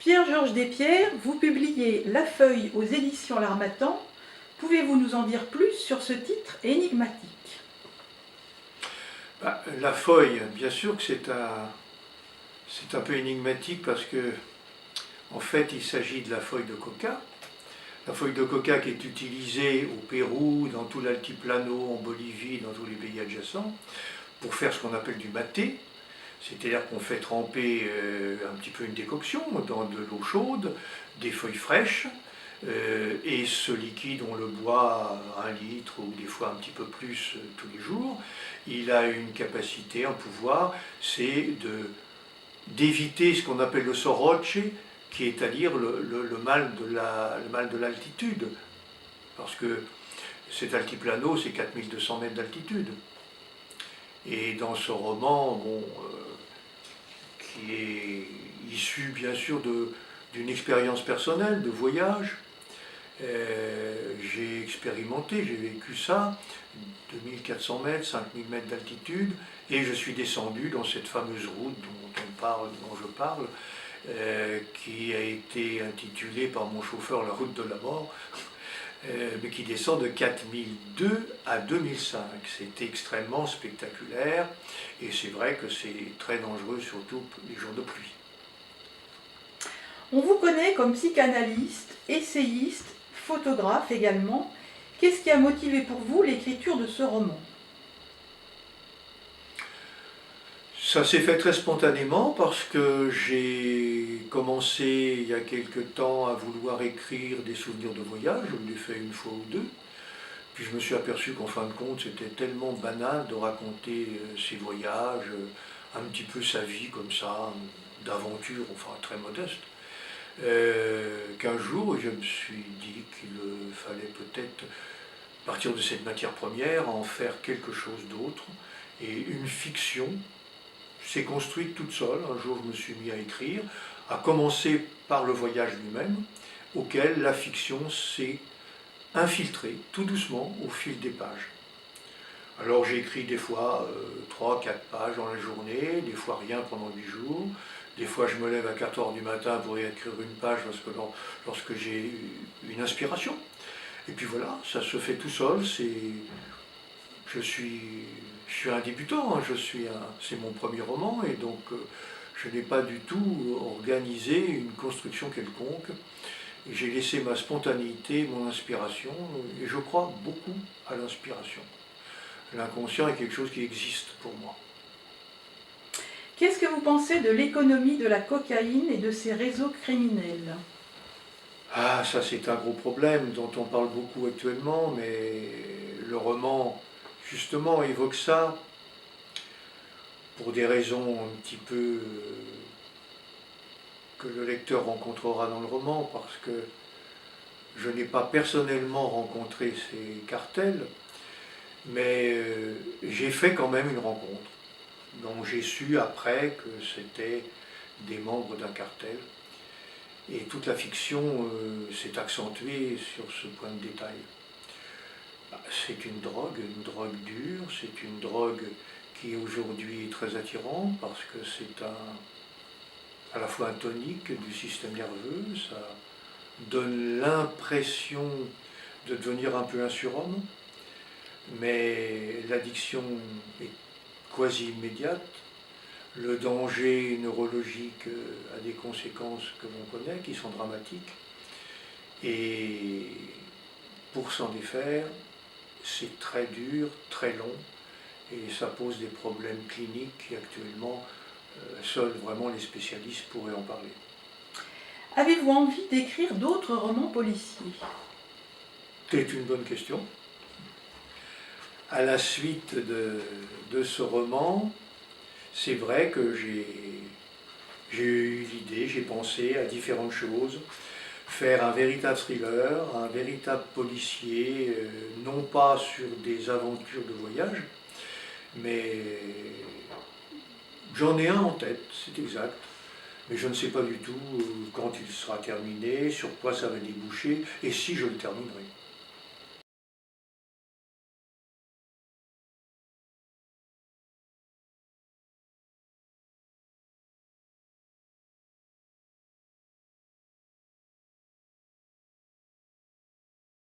Pierre-Georges Despierres, vous publiez La Feuille aux éditions L'Harmattan. Pouvez-vous nous en dire plus sur ce titre énigmatique? La feuille, bien sûr que c'est un peu énigmatique parce que, en fait, il s'agit de la feuille de coca. La feuille de coca qui est utilisée au Pérou, dans tout l'altiplano, en Bolivie, dans tous les pays adjacents, pour faire ce qu'on appelle du maté. C'est-à-dire qu'on fait tremper un petit peu une décoction dans de l'eau chaude, des feuilles fraîches, et ce liquide, on le boit 1 litre ou des fois un petit peu plus tous les jours. Il a une capacité, un pouvoir, c'est d'éviter ce qu'on appelle le soroche, qui est à dire le mal de l'altitude. Parce que cet altiplano, c'est 4200 mètres d'altitude. Et dans ce roman, qui est issu bien sûr d'une expérience personnelle, de voyage, j'ai expérimenté, j'ai vécu ça, 2400 mètres, 5000 mètres d'altitude, et je suis descendu dans cette fameuse route dont je parle, qui a été intitulée par mon chauffeur la route de la mort, mais qui descend de 4002 à 2005. C'est extrêmement spectaculaire, et c'est vrai que c'est très dangereux, surtout les jours de pluie. On vous connaît comme psychanalyste, essayiste, photographe également. Qu'est-ce qui a motivé pour vous l'écriture de ce roman? Ça s'est fait très spontanément parce que j'ai commencé il y a quelque temps à vouloir écrire des souvenirs de voyage, je l'ai fait une fois ou deux, puis je me suis aperçu qu'en fin de compte c'était tellement banal de raconter ses voyages, un petit peu sa vie comme ça, d'aventure, enfin très modeste, qu'un jour je me suis dit qu'il fallait peut-être partir de cette matière première, en faire quelque chose d'autre, et une fiction s'est construite toute seule. Un jour, je me suis mis à écrire, à commencer par le voyage lui-même, auquel la fiction s'est infiltrée tout doucement au fil des pages. Alors j'ai écrit des fois 3-4 pages dans la journée, des fois rien pendant 8 jours, des fois je me lève à 4 heures du matin pour écrire une page lorsque j'ai une inspiration. Et puis voilà, ça se fait tout seul, je suis un débutant, hein, c'est mon premier roman, et donc je n'ai pas du tout organisé une construction quelconque. J'ai laissé ma spontanéité, mon inspiration, et je crois beaucoup à l'inspiration. L'inconscient est quelque chose qui existe pour moi. Qu'est-ce que vous pensez de l'économie de la cocaïne et de ses réseaux criminels? Ah, ça c'est un gros problème dont on parle beaucoup actuellement, mais le roman justement évoque ça pour des raisons un petit peu que le lecteur rencontrera dans le roman, parce que je n'ai pas personnellement rencontré ces cartels, mais j'ai fait quand même une rencontre, dont j'ai su après que c'était des membres d'un cartel. Et toute la fiction s'est accentuée sur ce point de détail. C'est une drogue dure, c'est une drogue qui aujourd'hui est très attirante parce que c'est à la fois un tonique du système nerveux, ça donne l'impression de devenir un peu un surhomme, mais l'addiction est quasi immédiate. Le danger neurologique a des conséquences que l'on connaît, qui sont dramatiques. Et pour s'en défaire, c'est très dur, très long, et ça pose des problèmes cliniques qui actuellement, seuls vraiment les spécialistes pourraient en parler. Avez-vous envie d'écrire d'autres romans policiers? C'est une bonne question. À la suite de ce roman, c'est vrai que j'ai eu l'idée, j'ai pensé à différentes choses. Faire un véritable thriller, un véritable policier, non pas sur des aventures de voyage, mais j'en ai un en tête, c'est exact. Mais je ne sais pas du tout quand il sera terminé, sur quoi ça va déboucher, et si je le terminerai.